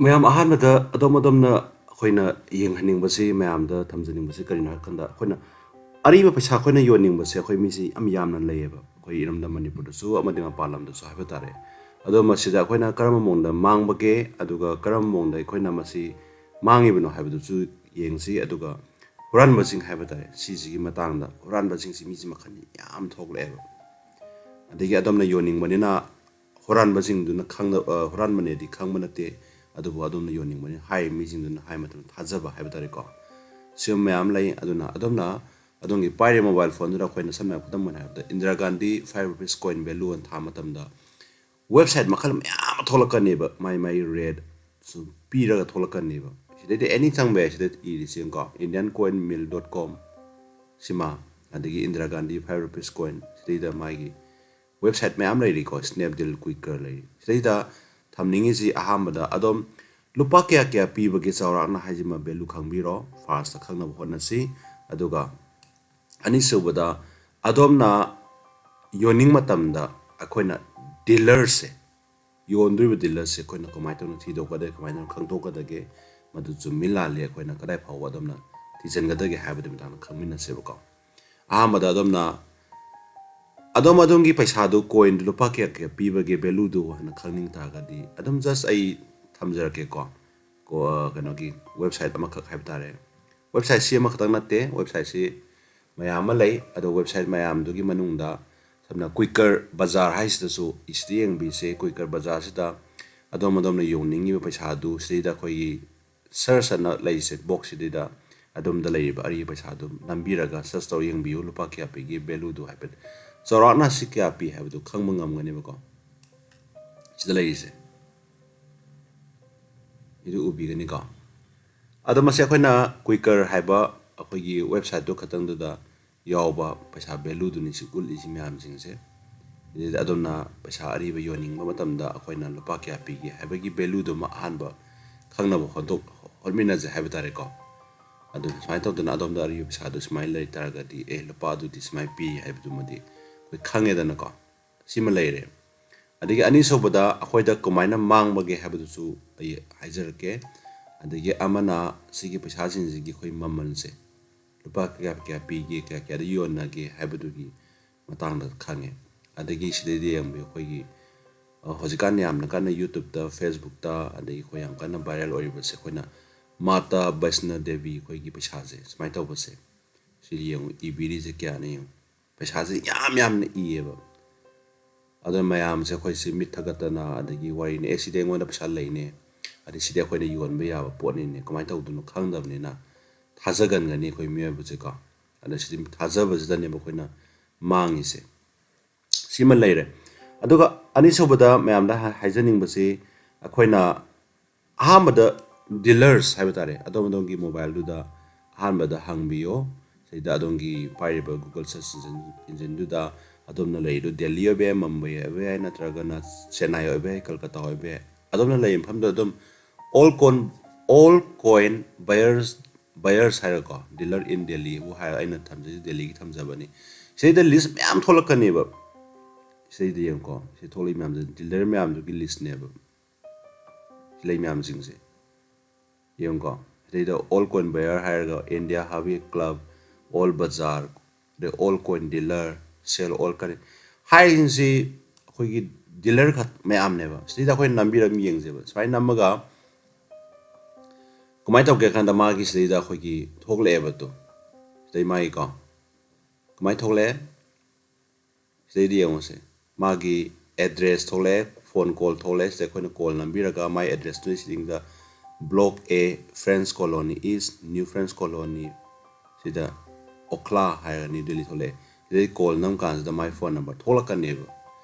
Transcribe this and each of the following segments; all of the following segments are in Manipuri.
ꯃꯌꯥꯝ ꯑꯍꯥꯟꯕꯗ ꯑꯗꯣꯝꯅ ꯑꯩꯈꯣꯏꯅ ꯌꯦꯡꯍꯟꯅꯤꯡꯕꯁꯤ ꯃꯌꯥꯝꯗ ꯊꯝꯖꯅꯤꯡꯕꯁꯤ ꯀꯔꯤꯅꯣ ꯍꯥꯏꯔꯀꯥꯟꯗ ꯑꯩꯈꯣꯏꯅ ꯑꯔꯤꯕ ꯄꯩꯁꯥ ꯑꯩꯈꯣꯏꯅ ꯌꯣꯟꯅꯤꯡꯕꯁꯦ ꯑꯩꯈꯣꯏ ꯃꯤꯁꯤ ꯌꯥꯝ ꯌꯥꯝꯅ ꯂꯩꯌꯦꯕ ꯑꯩꯈꯣꯏ ꯏꯔꯝꯗꯝ ꯃꯅꯤꯄꯨꯔꯗꯁꯨ ꯑꯃꯗꯤ ꯃꯄꯥꯟ ꯂꯝꯗꯁꯨ ꯍꯥꯏꯕ ꯇꯥꯔꯦ ꯑꯗꯣ ꯃꯁꯤꯗ ꯑꯩꯈꯣꯏꯅ ꯀꯔꯝꯕ ꯃꯑꯣꯡꯗ ꯃꯥꯡꯕꯒꯦ ꯑꯗꯨꯒ ꯀꯔꯝꯕ ꯃꯑꯣꯡꯗ ꯑꯩꯈꯣꯏꯅ ꯃꯁꯤ ꯃꯥꯡꯉꯤꯕꯅꯣ ꯍꯥꯏꯕꯗꯨꯁꯨ ꯌꯦꯡꯁꯤ ꯑꯗꯨꯒ ꯍꯨꯔꯥꯟꯕꯁꯤꯡ ꯍꯥꯏꯕ ꯇꯥꯔꯦ ꯁꯤꯁꯤꯒꯤ ꯃꯇꯥꯡꯗ ꯍꯨꯔꯥꯟꯕꯁꯤꯡꯁꯤ ꯃꯤꯁꯤ ꯃꯈꯜ ꯌꯥꯝ ꯊꯣꯛꯂꯛꯑꯦꯕ ꯑꯗꯒꯤ ꯑꯗꯣꯝꯅ ꯌꯣꯟꯅꯤꯡꯕꯅꯤꯅ ꯍꯨꯔꯥꯟꯕꯁꯤꯡꯗꯨꯅ ꯍꯨꯔꯥꯟꯕꯅꯦꯗꯤ ꯈꯪꯕ ꯅꯠꯇꯦ ꯑꯗꯨꯕꯨ ꯑꯗꯣꯝꯅ ꯌꯣꯟꯅꯤꯡꯕꯅꯤ ꯍꯥꯏꯔꯤꯕ ꯃꯤꯁꯤꯡꯗꯨꯅ ꯍꯥꯏ ꯃꯇꯝꯗ ꯊꯥꯖꯕ ꯍꯥꯏꯕ ꯇꯥꯔꯦꯀꯣ ꯁꯤꯒꯨꯝꯕ ꯃꯌꯥꯝ ꯂꯩ ꯑꯗꯨꯅ ꯑꯗꯣꯝꯅ ꯑꯗꯣꯝꯒꯤ ꯄꯥꯏꯔꯤꯕ ꯃꯣꯕꯥꯏꯜ ꯐꯣꯟꯗꯨꯗ ꯑꯩꯈꯣꯏꯅ ꯁꯝꯅ ꯈꯨꯗꯝ ꯑꯣꯏꯅ ꯍꯥꯏꯔꯕꯗ Indira Gandhi 5 rupees coin value ꯑꯅ ꯊꯥ ꯃꯇꯝꯗ ꯋꯦꯕꯁꯥꯏꯠ ꯃꯈꯜ ꯃꯌꯥꯝ ꯑꯃ ꯊꯣꯛꯂꯛꯀꯅꯦꯕ ꯃꯥꯏ ꯔꯦꯠ ꯁꯨꯝ ꯄꯤꯔꯒ ꯊꯣꯛꯂꯛꯀꯅꯦꯕ ꯁꯤꯗꯩꯗꯤ ꯑꯦꯅꯤ ꯆꯪꯕ ꯌꯥꯏ ꯁꯤꯗ ꯏꯔꯤꯁꯦꯀꯣ indiancoinmill.com ꯁꯤꯃ ꯑꯗꯒꯤ ꯏꯟꯗꯤꯔꯥ ꯒꯥꯟꯙꯤ 5 ꯔꯨꯄꯤꯁ ꯀꯣꯏꯟ ꯁꯤꯗꯩꯗ ꯃꯥꯒꯤ ꯋꯦꯕꯁꯥꯏꯠ ꯃꯌꯥꯝ ꯂꯩꯔꯤꯀꯣ ꯁ꯭ꯅꯦꯞꯗꯤꯜ ꯀꯨꯏꯀꯔ ꯂꯩꯔꯤ ꯁꯤꯗꯩꯗ ꯊꯝꯅꯤꯡꯉꯤꯁꯤ ꯑꯍꯥꯟꯕꯗ ꯑꯗꯣꯝ ꯂꯨꯄꯥ ꯀꯌꯥ ꯄꯤꯕꯒꯦ ꯆꯥꯎꯔꯥꯛꯅ ꯍꯥꯏꯁꯤꯃ ꯚꯦꯂꯨ ꯈꯪꯕꯤꯔꯣ ꯐꯥꯔꯁꯇ ꯈꯪꯅꯕ ꯍꯣꯠꯅꯁꯤ ꯑꯗꯨꯒ ꯑꯅꯤꯁꯨꯕꯗ ꯑꯗꯣꯝꯅ ꯌꯣꯟꯅꯤꯡ ꯃꯇꯝꯗ ꯑꯩꯈꯣꯏꯅ ꯗꯤꯂꯔꯁꯦ ꯌꯣꯟꯗꯣꯔꯤꯕ ꯗꯤꯂꯔꯁꯦ ꯑꯩꯈꯣꯏꯅ ꯀꯃꯥꯏꯅ ꯇꯧꯅ ꯊꯤꯗꯣꯛꯀꯗꯒꯦ ꯀꯃꯥꯏꯅ ꯇꯧꯅ ꯈꯪꯗꯣꯛꯀꯗꯒꯦ ꯃꯗꯨ ꯆꯨꯝꯃꯤ ꯂꯥꯜꯂꯤ ꯑꯩꯈꯣꯏꯅ ꯀꯗꯥꯏ ꯐꯥꯎꯕ ꯑꯗꯣꯝꯅ ꯊꯤꯖꯤꯟꯒꯗꯒꯦ ꯍꯥꯏꯕꯗꯨ ꯃꯇꯥꯡꯗ ꯈꯪꯃꯤꯟꯅꯁꯦꯕꯀꯣ ꯑꯍꯥꯟꯕꯗ ꯑꯗꯣꯝꯒꯤ ꯄꯩꯁꯥꯗꯨ ꯀꯣꯏꯟꯗꯨ ꯂꯨꯄꯥ ꯀꯌꯥ ꯄꯤꯕꯒꯦ ꯚꯦꯂꯨꯗꯨ ꯍꯥꯏꯅ ꯈꯪꯅꯤꯡ ꯇꯥꯔꯒꯗꯤ ꯑꯗꯨꯝ ꯖꯁ ꯑꯩ ꯊꯝꯖꯔꯛꯀꯦꯀꯣ ꯀꯩꯅꯣꯒꯤ ꯋꯦꯕꯁꯥꯏꯠ ꯑꯃꯈꯛ ꯍꯥꯏꯕ ꯇꯥꯔꯦ ꯋꯦꯕꯁꯥꯏꯠꯁꯤ ꯑꯃꯈꯛꯇꯪ ꯅꯠꯇꯦ ꯋꯦꯕꯁꯥꯏꯠꯁꯤ ꯃꯌꯥꯝ ꯑꯃ ꯂꯩ ꯑꯗꯣ ꯋꯦꯕꯁꯥꯏꯠ ꯃꯌꯥꯝꯗꯨꯒꯤ ꯃꯅꯨꯡꯗ ꯁꯝꯅ ꯀꯨꯏꯀꯔ ꯕꯖꯥꯔ ꯍꯥꯏꯁꯤꯗꯁꯨ ꯁꯤꯗ ꯌꯦꯡꯕꯤꯁꯦ ꯀꯨꯏꯀꯔ ꯕꯖꯥꯔꯁꯤꯗ ꯑꯗꯣꯝꯅ ꯌꯣꯟꯅꯤꯡꯉꯤꯕ ꯄꯩꯁꯥꯗꯨ ꯁꯤꯗꯩꯗ ꯑꯩꯈꯣꯏꯒꯤ ꯁꯔꯆ ꯑꯅ ꯂꯩꯔꯤꯁꯦ ꯕꯣꯛꯁꯁꯤꯗꯩꯗ ꯑꯗꯣꯝꯗ ꯂꯩꯔꯤꯕ ꯑꯔꯤꯕ ꯄꯩꯁꯥꯗꯨ ꯅꯝꯕꯤꯔꯒ ꯁꯔꯆ ꯇꯧꯔ ꯌꯦꯡꯕꯤꯌꯨ ꯂꯨꯄꯥ ꯀꯌꯥ ꯄꯤꯒꯦ ꯚꯦꯂꯨꯗꯨ ꯍꯥꯏꯐꯦꯠ ꯆꯥꯎꯔꯥꯛꯅ ꯁꯤ ꯀꯌꯥ ꯄꯤ ꯍꯥꯏꯕꯗꯨ ꯈꯪꯕ ꯉꯝꯒꯅꯦꯕꯀꯣ ꯁꯤꯗ ꯂꯩꯔꯤꯁꯦ 이도 우비ꯒꯅꯤꯀꯣ ꯑꯗꯣ ꯃꯁꯤ ꯑꯩꯈꯣꯏꯅ ꯀꯨꯏꯀꯔ ꯍꯥꯏꯕ ꯑꯩꯈꯣꯏꯒꯤ ꯋꯦꯕꯁꯥꯏꯠꯇꯨ ꯈꯛꯇꯪꯗꯨꯗ ꯌꯥꯎꯕ ꯄꯩꯁꯥ ꯚꯦꯂꯨꯗꯨꯅꯤ ꯁꯤ ꯎꯠꯂꯤꯁꯤ ꯃꯌꯥꯝꯁꯤꯡꯁꯦ ꯁꯤꯗꯩꯗ ꯑꯗꯣꯝꯅ ꯄꯩꯁꯥ ꯑꯔꯤꯕ ꯌꯣꯟꯅꯤꯡꯕ ꯃꯇꯝꯗ ꯑꯩꯈꯣꯏꯅ ꯂꯨꯄꯥ ꯀꯌꯥ ꯄꯤꯒꯦ ꯍꯥꯏꯕꯒꯤ ꯚꯦꯂꯨꯗꯨꯃ ꯑꯍꯥꯟꯕ ꯈꯪꯅꯕ ꯍꯣꯠꯃꯤꯟꯅꯖꯦ ꯍꯥꯏꯕ ꯇꯥꯔꯦꯀꯣ ꯑꯗꯨ ꯁꯨꯃꯥꯏꯅ ꯇꯧꯗꯅ ꯑꯗꯣꯝꯗ ꯑꯔꯤꯕ ꯄꯩꯁꯥꯗꯨ ꯁꯨꯃꯥꯏꯅ ꯂꯩ ꯇꯥꯔꯒꯗꯤ ꯂꯨꯄꯥ ꯑꯗꯨꯗꯤ ꯁꯨꯃꯥꯏꯅ ꯄꯤ ꯍꯥꯏꯕꯗꯨꯃꯗꯤ ꯑꯩꯈꯣꯏ ꯈꯪꯉꯦꯗꯅꯀꯣ ꯁꯤꯃ ꯂꯩꯔꯦ ꯑꯗꯒꯤ ꯑꯅꯤꯁꯨꯕꯗ ꯑꯩꯈꯣꯏꯗ ꯀꯃꯥꯏꯅ ꯃꯥꯡꯕꯒꯦ ꯍꯥꯏꯕꯗꯨꯁꯨ ꯑꯩ ꯍꯥꯏꯖꯔꯛꯀꯦ ꯑꯗꯒꯤ ꯑꯃꯅ ꯁꯤꯒꯤ ꯄꯩꯁꯥꯁꯤꯡꯁꯤꯒꯤ ꯑꯩꯈꯣই ꯃꯃꯜꯁꯦ ꯂꯨꯄꯥ ꯀꯌꯥ ꯄꯤꯒꯦ ꯀꯌꯥꯗ ꯌꯣꯟꯅꯒꯦ ꯍꯥꯏꯕꯗꯨꯒꯤ ꯃꯇꯥꯡꯗ ꯈꯪꯉꯦ ꯑꯗꯒꯤ ꯁꯤꯗꯩꯗꯤ ꯌꯦꯡꯕꯤꯌꯨ ꯑꯩꯈꯣꯏꯒꯤ ꯍꯧꯖꯤꯛꯀꯥꯟ ꯌꯥꯝꯅ ꯀꯟꯅ ꯌꯨꯇ꯭ꯌꯨꯕꯇ ꯐꯦꯁꯕꯨꯛꯇ ꯑꯗꯒꯤ ꯑꯩꯈꯣꯏ ꯌꯥꯝ ꯀꯟꯅ ꯚꯥꯏꯔꯦꯜ ꯑꯣꯏꯔꯤꯕꯁꯦ ꯑꯩꯈꯣꯏꯅ ꯃꯥꯇꯥ ꯕꯩꯁꯅ ꯗꯦꯕꯤ ꯑꯩꯈꯣꯏꯒꯤ ꯄꯩꯁꯥꯁꯦ ꯁꯨꯃꯥꯏꯅ ꯇꯧꯕꯁꯦ ꯁꯤ ꯌꯦꯡꯉꯨ ꯏꯕꯤꯔꯤꯁꯦ ꯀꯌꯥꯅ ꯌꯦꯡꯉꯨ ꯄꯩꯁꯥꯁꯦ ꯌꯥꯝꯅ ꯏꯌꯦꯕ ꯑꯗꯨ ꯃꯌꯥꯝꯁꯦ ꯑꯩꯈꯣꯏꯁꯤ ꯃꯤꯠ ꯊꯛꯀꯠꯇꯅ ꯑꯗꯒꯤ ꯋꯥꯔꯤꯅꯦ ꯁꯤꯗꯤ ꯑꯩꯉꯣꯟꯗ ꯄꯩꯁꯥ ꯂꯩꯅꯦ ꯑꯗꯩ ꯁꯤꯗꯤ ꯑꯩꯈꯣꯏꯅ ꯌꯣꯟꯕ ꯌꯥꯕ ꯄꯣꯠꯅꯤꯅꯦ ꯀꯃꯥꯏꯅ ꯇꯧꯗꯣꯏꯅꯣ ꯈꯪꯗꯕꯅꯤꯅ ꯊꯥꯖꯒꯟꯒꯅꯤ ꯑꯩꯈꯣꯏ ꯃꯤꯑꯣꯏꯕꯁꯦꯀꯣ ꯑꯗ ꯁꯤꯗꯤ ꯊꯥꯖꯕꯁꯤꯗꯅꯦꯕ ꯑꯩꯈꯣꯏꯅ ꯃꯥꯡꯉꯤꯁꯦ ꯁꯤꯃ ꯂꯩꯔꯦ ꯑꯗꯨꯒ ꯑꯅꯤꯁꯨꯕꯗ ꯃꯌꯥꯝꯗ ꯍꯥꯏꯖꯅꯤꯡꯕꯁꯤ ꯑꯩꯈꯣꯏꯅ ꯑꯍꯥꯟꯕꯗ ꯗꯤꯂꯔꯁ ꯍꯥꯏꯕ ꯇꯥꯔꯦ ꯑꯗꯣꯝꯒꯤ ꯃꯣꯕꯥꯏꯜꯗꯨꯗ ꯑꯍꯥꯟꯕꯗ ꯍꯪꯕꯤꯌꯣ ꯁꯤꯗ ꯑꯗꯣꯝꯒꯤ ꯄꯥꯏꯔꯤꯕ ꯒꯨꯒꯜ ꯁꯔꯆ ꯏꯟꯖꯤꯟꯗꯨꯗ ꯑꯗꯣꯝꯅ ꯂꯩꯔꯤꯗꯨ ꯗꯦꯜꯂꯤ ꯑꯣꯏꯕ ꯌꯥꯏ ꯃꯨꯝꯕꯥꯏ ꯑꯣꯏꯕ ꯌꯥꯏ ꯅꯠꯇ꯭ꯔꯒꯅ ꯆꯦꯟꯅꯥꯏ ꯑꯣꯏꯕ ꯌꯥꯏ ꯀꯜꯀꯇꯥ ꯑꯣꯏꯕ ꯌꯥꯏ ꯑꯗꯣꯝꯅ ꯂꯩꯔꯤꯕ ꯃꯐꯝꯗꯨꯗ ꯑꯗꯨꯝ ꯑꯣꯜ ꯀꯣꯏꯟ ꯕꯌꯔꯁ ꯍꯥꯏꯔꯀꯣ ꯗꯤꯂꯔ ꯏꯟ ꯗꯦꯜꯂꯤꯕꯨ ꯍꯥꯏꯔ ꯑꯩꯅ ꯊꯝꯖꯩꯁꯤ ꯗꯦꯜꯂꯤꯒꯤ ꯊꯝꯖꯕꯅꯤ ꯁꯤꯗꯩꯗ ꯂꯤꯁ ꯃꯌꯥꯝ ꯊꯣꯛꯂꯛꯀꯅꯦꯕ ꯁꯤꯗꯩꯗ ꯌꯦꯡꯉꯨꯀꯣ ꯁꯤ ꯊꯣꯛꯂꯛꯏ ꯃꯌꯥꯝꯁꯦ ꯗꯤꯂꯔ ꯃꯌꯥꯝꯗꯨꯒꯤ ꯂꯤꯁꯅꯦꯕ ꯁꯤ ꯂꯩ ꯃꯌꯥꯝꯁꯤꯡꯁꯦ ꯌꯦꯡꯉꯨꯀꯣ ꯁꯤꯗꯩꯗ ꯑꯣꯜ ꯀꯣꯏꯟ ꯕꯌꯔ ꯍꯥꯏꯔꯒ ꯏꯟꯗꯤꯌꯥ ꯍꯥꯕꯤ ꯀ꯭ꯂꯕ ꯑꯣꯜ ꯕꯖꯥꯔ ꯑꯗꯩ ꯑꯣꯜ ꯀꯣꯏꯟ ꯗꯤꯂꯔ ꯁꯦꯜ ꯑꯣꯜ ꯀꯔꯤ ꯍꯥꯏꯔꯤꯁꯤꯡꯁꯤ ꯑꯩꯈꯣꯏꯒꯤ ꯗꯤꯂꯔ ꯃꯌꯥꯝꯅꯦꯕ ꯁꯤꯗꯩꯗ ꯑꯩꯈꯣꯏꯅ ꯅꯝꯕꯤꯔꯒ ꯌꯦꯡꯁꯦꯕ ꯁꯨꯃꯥꯏꯅ ꯅꯝꯃꯒ ꯀꯃꯥꯏꯅ ꯇꯧꯒꯦ ꯀꯥꯟꯗ ꯃꯥꯒꯤ ꯁꯤꯗꯩꯗ ꯑꯩꯈꯣꯏꯒꯤ ꯊꯣꯛꯂꯛꯑꯦꯕꯗꯣ ꯁꯤꯗꯩ ꯃꯥꯒꯤꯀꯣ ꯀꯃꯥꯏꯅ ꯊꯣꯛꯂꯛꯑꯦ ꯁꯤꯗꯩꯗꯤ ꯌꯦꯡꯉꯨꯁꯦ ꯃꯥꯒꯤ ꯑꯦꯗ꯭ꯔꯦꯁ ꯊꯣꯛꯂꯛꯑꯦ ꯐꯣꯟ ꯀꯣꯜ ꯊꯣꯛꯂꯛꯑꯦ ꯁꯤꯗ ꯑꯩꯈꯣꯏꯅ ꯀꯣꯜ ꯅꯝꯕꯤꯔꯒ ꯃꯥꯏ ꯑꯦꯗ꯭ꯔꯦꯁꯇꯨ ꯁꯤꯗ ꯕ꯭ꯂꯣꯛ ꯑꯦ ꯐ꯭ꯔꯦꯟꯁ ꯀꯣꯂꯣꯅꯤ ꯏꯁ ꯅ꯭ꯌꯨ ꯐ꯭ꯔꯦꯟꯁ ꯀꯣꯂꯣꯅꯤ ꯁꯤꯗ ꯑꯣꯈ꯭ꯂꯥ ꯍꯥꯏꯔꯒ ꯅ꯭ꯌꯨ ꯗꯦꯜꯂꯤ ꯊꯣꯛꯂꯛꯑꯦ ꯁꯤꯗꯩ ꯀꯣꯜ ꯅꯝ ꯀꯥꯟꯁꯤꯗ ꯃꯥꯏ ꯐꯣꯟ ꯅꯝꯕꯔ ꯊꯣꯛꯂꯛꯀꯅꯦꯕ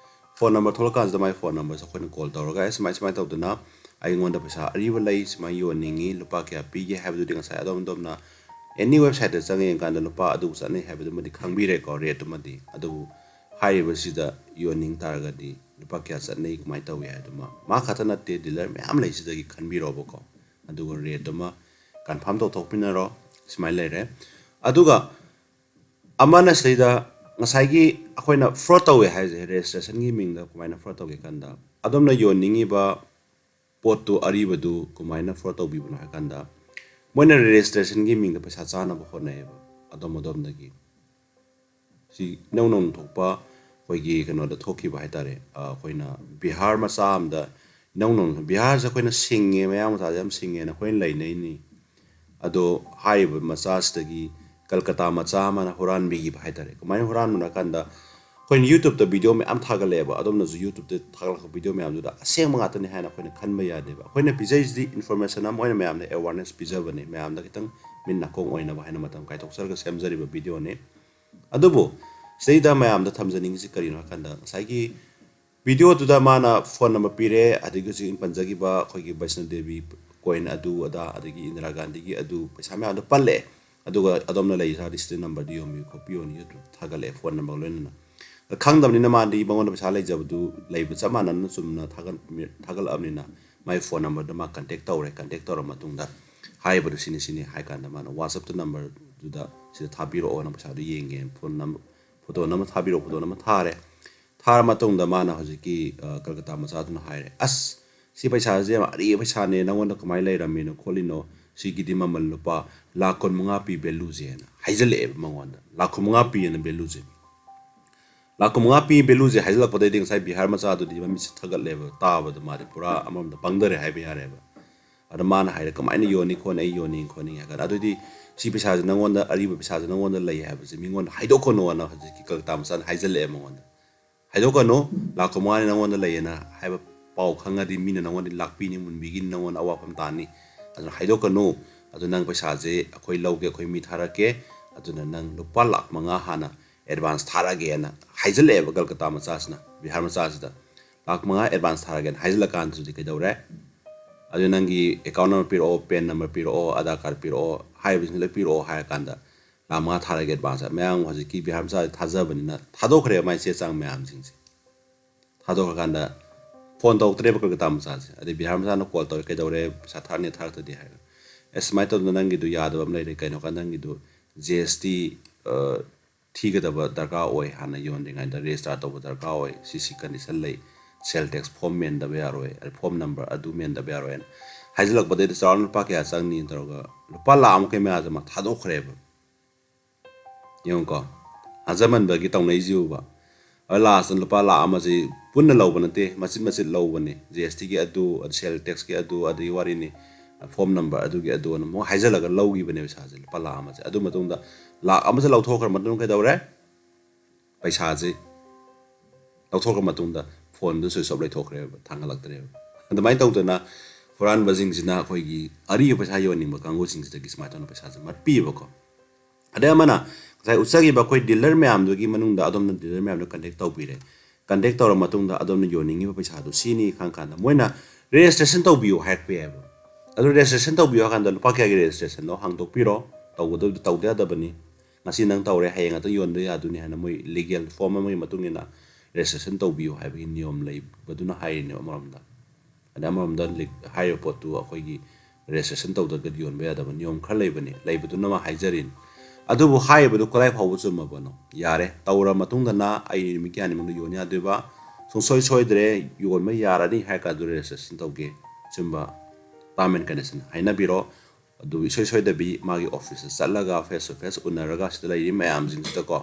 ꯐꯣꯟ ꯅꯝꯕꯔ ꯊꯣꯛꯂꯛꯀꯥꯟꯁꯤꯗ ꯃꯥꯏ ꯐꯣꯟ ꯅꯝꯕꯔꯁꯦ ꯑꯩꯈꯣꯏꯅ ꯀꯣꯜ ꯇꯧꯔꯒ ꯁꯨꯃꯥꯏꯅ ꯇꯧꯗꯅ ꯑꯩꯉꯣꯟꯗ ꯄꯩꯁꯥ ꯑꯔꯤꯕ ꯂꯩ ꯁꯨꯃꯥꯏꯅ ꯌꯣꯟꯅꯤꯡꯉꯤ ꯂꯨꯄꯥ ꯀꯌꯥ ꯄꯤꯒꯦ ꯍꯥꯏꯕꯗꯨꯗꯤ ꯉꯁꯥꯏ ꯑꯗꯣꯝꯅ ꯑꯦꯅꯤ ꯋꯦꯕꯁꯥꯏꯠꯇ ꯆꯪꯉ ꯌꯦꯡꯀꯥꯟꯗ ꯂꯨꯄꯥ ꯑꯗꯨ ꯆꯠꯅꯩ ꯍꯥꯏꯕꯗꯨꯃꯗꯤ ꯈꯪꯕꯤꯔꯦꯀꯣ ꯔꯦꯠꯇꯨꯃꯗꯤ ꯑꯗꯨꯕꯨ ꯍꯥꯏꯔꯤꯕꯁꯤꯗ ꯌꯣꯟꯅꯤꯡ ꯇꯥꯔꯒꯗꯤ ꯂꯨꯄꯥ ꯀꯌꯥ ꯆꯠꯅꯩ ꯀꯃꯥꯏꯅ ꯇꯧꯏ ꯍꯥꯏꯗꯨꯃ ꯃꯥ ꯈꯛꯇ ꯅꯠꯇꯦ ꯗꯤꯂꯔ ꯃꯌꯥꯝ ꯂꯩꯁꯤꯗꯒꯤ ꯈꯟꯕꯤꯔꯣꯕꯀꯣ ꯑꯗꯨꯒ ꯔꯦꯠꯇꯨꯃ ꯀꯟꯐꯥꯔꯝ ꯇꯧꯊꯣꯛꯄꯤꯅꯔꯣ ꯁꯨꯃꯥꯏꯅ ꯂꯩꯔꯦ ꯑꯗꯨꯒ ꯑꯃꯅ ꯁꯤꯗꯩꯗ ꯉꯁꯥꯏꯒꯤ ꯑꯩꯈꯣꯏꯅ ꯐ꯭ꯔꯣꯗ ꯇꯧꯋꯦ ꯍꯥꯏꯁꯦ ꯔꯦꯖꯤꯁꯇ꯭ꯔꯦꯁꯟꯒꯤ ꯃꯤꯡꯗ ꯀꯃꯥꯏꯅ ꯐ꯭ꯔꯣꯗ ꯇꯧꯒꯦ ꯀꯥꯟꯗ ꯑꯗꯣꯝꯅ ꯌꯣꯟꯅꯤꯡꯉꯤꯕ पोतु अरीबदु कुमाइना फ्रॉड तौबिबनो हाकंदा मोइना रजिस्ट्रेशन की मिंग पैसा चानब होनेब अदम अदम दगी सी नौ नौ थोपा कोइगी कनोदा थोखिबा हाइतारे कोइना बिहार मचा अमदा नौ नौ बिहार से कोइना सिंगे मयाम ता जम सिंगे ना कोइन लाइनैनी अदो हाइब मचासदगी कलकत्ता मचा मना हुरान बिगी हाइतारे कुमाइन हुरान मना कंदा कोइन यूट्यूब द वीडियो में am थागलेबा अदम नजु यूट्यूब द थागलक वीडियो में आमजुदा असेंग मंगातने हाइना कोइन खनबा यादेबा कोइन पिजैसदी इन्फॉर्मेशन am ओइन मैम ने अवेयरनेस पिजबने मैम द कितंग मिन नाकोंग ओइना बा हाइना मतम काइथोक्सरगा सेमजरिबा वीडियो ने अदुबो स्टेदा मैम द थमजनिंग से करिनो कंदा साइगी वीडियो तुदा माना फोन नंबर पीरे अदिगु जी पंजगी बा खोगी वैष्णो देवी कोइन अदु अदा अदिगी इंदिरा गांधी की अदु पैसा में अदु पल्ले अदुगा अदमना लई सा रिस्ट नंबर दियो मी कॉपी ओन यूट्यूब थागले फोन नंबर लोइना खंगदमनिना मादी बंगोन पैसा लई जबदु लईब चमानन सुमना थागल अमनिना माय फोन नंबर द मा कांटेक्ट तौर मतुंगदा हाइबदु सिनि सिनि हाइ कांदा माना व्हाट्सएप द नंबर दुदा सिदा थाबिरो ओना पैसा दु येंगे फोन नंबर फोटो नंबर थाबिरो फोटो नंबर थारे थार मतुंगदा माना हजिकी कलकत्ता मचादुना हाइरे अस सी पैसा जे अरी पैसा ने नंगोन कमाइ लैरमिनो खोलिनो सिगिदी ममल लुपा लाख कोन मंगा पी बेलु जेना हाइजले मंगोन लाख मंगा पी न बेलु जे लाख मंगा पी बेलु जे हाइजल पदे दिं साइ बिहार मचादुदी ममि थगल लेब ताबद मारे पूरा अमम द पंगदरे हाइबे यारेबा अद माना हाइरे कमाइन योनी खोन ए योनी खोनी हागा अदुदी सी पैसा जे नंगोन अरीब पैसा जे नंगोन लೈ हाइबे जे मिंगोन हाइदोकोनो न हजिकी कलकत्ता मचान हाइजले मंगोन हाइदोकोनो लाख मंगा नंगोन लैना हाइबा पाउ खंगादी मीना नंगोन लाखपीनी मुनबिगी नंगोन अवाफम तानी अदुना हाइदोकोनो अदु नंग पैसा जे अखोइ लौगे अखोइ मी थारके अदुना नंग लुपा लाख मंगा हाना एडवांस थारगे ना हाइजले कलकत्ता मचासना बिहार मचासदा लाख मंगा एडवांस थारगे हाइजला कान सुदि कइदौरे अदु नंगी अकाउंट नंबर पिरो पेन नंबर पिरो आधार कार्ड पिरो हाइबिस ले पिरो हाय कांदा लाख मंगा थारगे एडवांस मैम हजिकी बिहार मचा थाजबनिना थादोखरे माइ से चांग मैम जिंगसे थादोखकांदा फोन तौत्रे कलकत्ता मचासे अदि बिहार मचाना कॉल तौरे कइदौरे पैसा थारने थारतदि हाय एसमाइ तो नंगी दु यादब हम लेरे कइनो का नंगी दु जीएसटी थीगदब दरकार ओय हाना योनदिंगाइ द रजिस्टर तौब दरकार ओय सीसी कंडीशन लई सेल टैक्स फॉर्म मेन द यारोय फॉर्म नंबर अदु मेन द यारोय हाइजलक बदे द चाउन लुपा क्या चांगनी तरोगा लुपा लाम के मे आजमा थादोखरेब योंको हाजमन बगी तौनै जिउबा लास्ट लुपा लाम जे पुन्ना लौब नते मचित मचित लौबने जीएसटी की अदु सेल टैक्स की अदु अदि वारिनी फॉर्म नंबर अदु की अदु न मो हाइजलग लौगी बने पैसा जे लुपा लाम जे अदु मतुंदा लाख अमसे लौथोखर मतुं कइदौरे पैसा जे लौथोखर मतुंदा फोन दु स्विच ऑफ लैथोखरे थांगलक्तरे अदमाइ तौतना हुरान बजिंग जिना खोइगी अरि पैसा योनिंग बकांगो सिंग जिदगी स्मार्टन पैसा जे मटपीबको अदे अमना साइ उत्सागी बा कोइ डीलर मैम दुगी मनुंदा अदमना डीलर मैम कांटेक्ट तौबिरे कांटेक्ट तौर मतुंदा अदमना योनिंग पैसा दु सिनी खांखाना मोइना रजिस्ट्रेशन तौबियो हाइपे एबो अदु रजिस्ट्रेशन तौबियो खांदा लुपा क्या रजिस्ट्रेशन नो हांगतोकपिरो तौबदु तौदेदबनी ngasi nang taure hayeng ata yonde aduni hana moi legal form amoi matungina registration taubiyo haibagi niyom lei baduna haine amramda ada amramda hire pot tu akoigi registration tawdaga yonbe adaba niyom khar leibani leibaduna ma haijarin adubu haibadu kolai phawu chuma bano yare tawra matungda na ai mikyani mundu yonya deba soi soi dre yon ma yarani haika du registration tawge chumba payment condition haina biro अदु इसोय सोय दबि मागी ऑफिस चलगा फेस टू फेस उनरगा सिदा लई मैम जिंगसिदा को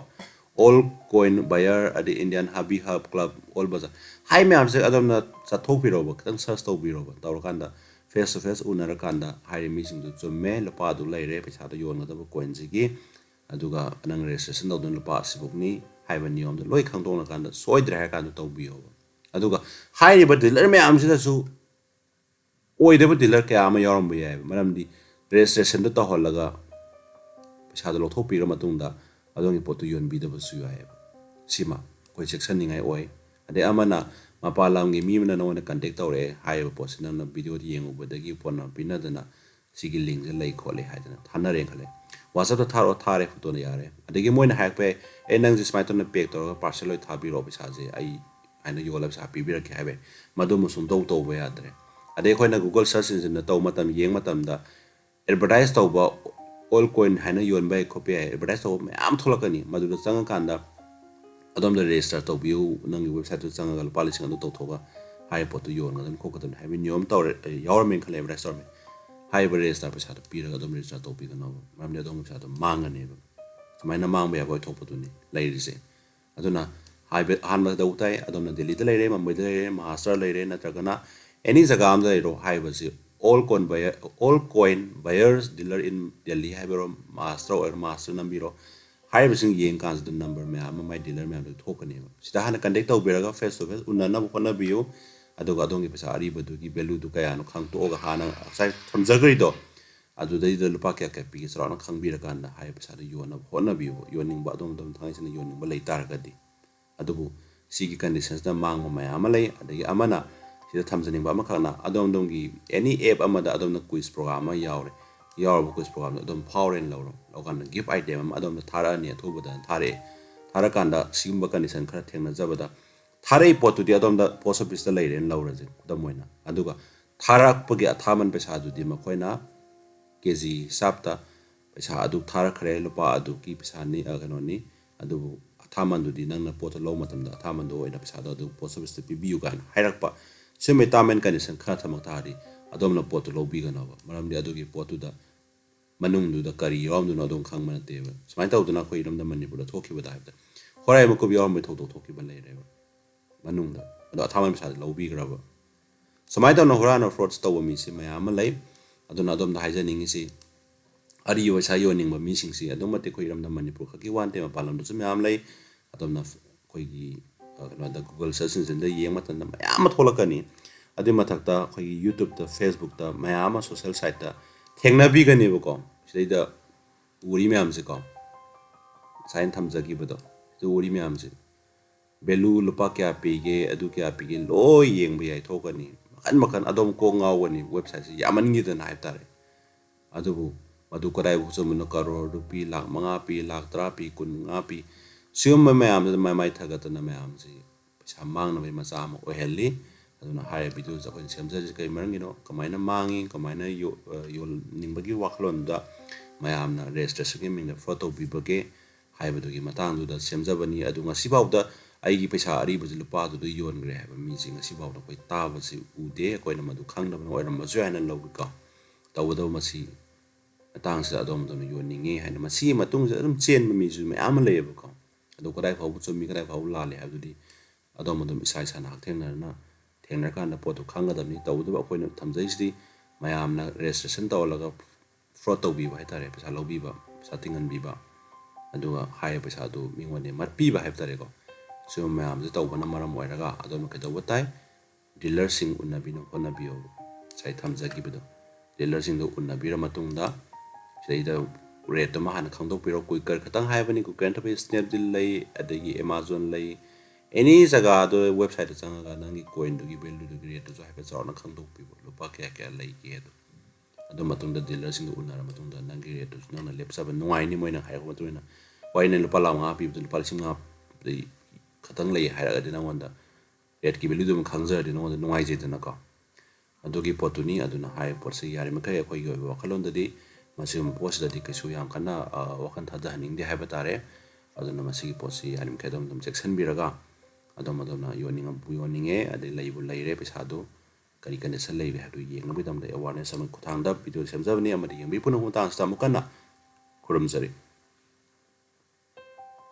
ऑल कॉइन बायर अदि इंडियन हबी हब क्लब ऑल बजा हाई मैम से अदम चथोक पिरोब खतन सर्च तो बिरोब तौरकांदा फेस टू फेस उनरकांदा हाई मीसिंग दु चुमे लपा दु लैरे पैसा दु योनगदब कॉइन जिगी अदुगा नंग रजिस्ट्रेशन दु लपा सिबुकनी हाइब नियम दु लोय खंगदोना कांदा सोइद्रे हा कांदा तौबियो अदुगा हाई बट डीलर मैम सिदा सु ओइदब डीलर क्या ama yarum bu yai maramdi registration to holaga पैसा दो लौथोकपिर मतुंदा अदोंगी पोतु योनबिदबसु याय सिमा कोइ सेक्शन निंगाय ओय अदे अमना मपालामगी मीमना नोना कांटेक्ट तौरे हाइब पोसना न वीडियो येंगुबदगी फोन पिनदना सिगी लिंक जे लै खोले हाइदना थानरे खले WhatsApp तो थारो थारे फोटो न यारे अदगी मोइना हाइपे ए नंग जिस्माइतोन पेक तौरगा पार्सल लोय थाबिरो पैसा जे आई आइना योलब सा पिबिरके हाइबे मदु मुसुम दौ तौबे यादरे अदे खोइना गूगल सर्च इंजिन तौ मतम येंग मतमदा एडवर्टाइज तौबा ऑल कॉइन हाइना योनबाय कॉपी एडवर्टाइज तौबा मैम थोलकनी मदुदा चंगा कांदा अदम द रजिस्टर तौबियो नंगी वेबसाइट तो चंगा लुपा लिसिंग अदु तौथोगा hai potu yon ga dam ko ka dam hai mi nyom taw yaw min khale restaurant hai ba register paisa to pi ga dam register to pi ga no mam ne dong paisa to mang ne ba samai na mang ba ya ko thok potu ni lai ri se aduna hai be han ma da utai adona delhi da lai re mumbai da lai re maharashtra lai re na tra kana any jaga am da ro hai ba si all coin buyers dealer in delhi hai ba ro maharashtra or maharashtra nam bi ro hai ba sing yeng kan the number me am mai dealer me am da thok ne ba sida han contact to be ga face to face unna na ko na bi yo aduga adongi paisa ariba du gi value du kaya no khang to ga hana sai thamjagri do adu dai da lupa kya kya pi sra na khang bi ra kan da hai paisa du yona hona bi yonningba adom dom thai sin yonningba lai tar ga di adubu sigi conditions da mang ma ya ma lai adagi amana sida thamjaning ba ma khana adom dom gi any app amada adom na quiz program ma yaure yaur quiz program adom foreign law lo kan give item adom na thara ni thoba da thara kan da sigumba condition khara thengna jabada थारे पोतुदी अदोम द पोस्ट ऑफिस द लेरेन लौरजे दमोइना अदुगा थाराक पगे अथामन पैसा दुदी मखोइना केजी साप्ता पैसा अदु थारा खरे लुपा अदु की पैसा नि अगनोनी अदु अथामन दुदी नंगना पोत लो मतम द अथामन दो ओइना पैसा दो पोस्ट ऑफिस द पिबियु गान हाइरकपा सेमे तामेन कंडीशन खा थमक तारी अदोम न पोत लो बिगनोबा मरमदि अदुगी पोतु द मनुंग दु द करी यॉम दु न अदोम खंग मन तेबा समाइ तौदना खोइ रम द मनिपुर द थोखिबा दा हाइबदा होराय मको यॉम मे थोक थोखिबा लेरेबा manungda ado athaman pesa lobi graba samai da no horana frauds to mi si mayam lai aduna adom da haijaning si ari yo sa yo ning ma mi sing si adom mate khoi ram da manipur khaki wan te ma palam du mayam lai adom na khoi gi no da google search engine da yeng matan da mayam ma tholakani adi mathak da khoi youtube da facebook da mayam social site da thengna bi gani ba ko sei da uri mayam si ko sain thamjagi bodo to uri mayam si belu lupa kya pige adu kya pige lo yeng bi ai thokani makan adom ko ngawani website si yaman ngi da na tare adu madu ko dai bu mun karo rupi lakh manga pi lakh tra pi kun nga pi sium ma am da mai thaga ta na am si pesa mang na mai ma sa ma o helli adu na hai bi du za ko semja ji kai marang no kamaina mangi kamaina yo ningbagi waklon da mayam na registrationgi mingda photo bi bage hai ba du gi matang du da semja bani adu nga si baw da aigi paisa ariba ji lupa du yon gre ha mi jing si baw da koi ta ba si ude koi na madu khang da no ram ju hanan lo ka taw da ma si atang sa adom do yon ninge ha na ma si matung ja dum chen mi ju me am le ba ko ado ko dai phau bu chumi ka dai phau la le ha du di adom dum isai sa na theng na kan da po to khang da ni taw da koi na thamjai si mayam na registration taw la ga fraud to bi ba ta re paisa lo bi ba sa tingan bi ba adu hai paisa du mingwan ne mar pi ba ha ta re ko so mayam je tawbana maram oiraga adon ke daw tai dealer sing unnabi no onabio sai thamja gi bedo dealer sing do unnabi ra matung da sei da rate ma han khangdok piro quicker khatang hai bani ku kan thabe snapdeal lai adagi amazon lai any jaga do website changa ga nangi coin do gi value do rate jo ha chaw na khangdok pi lupa kya kya lai ke do ado matung da dealer sing do unara matung da nangi rate do na lep sa ba nuai ni moina hai ko matuna wai ne lupa la nga pi do lupa sim nga khatang lei haira de na wanda rate ki value dum khangja de no wanda nuai je de na ka adogi potuni aduna hai por se yari ma kai khoi go wakhalon da di masum post da di ka su yam kana wakan tha da haning de hai batare aduna masi post se yari ma kai dum section bi raga adom na yoninge ade lai bu lai re pesa do kari kan sa lai be ha do yeng bi dam da awareness am kuthang da video semjabni amadi yeng bi punu hu tang sta mukana khurumjari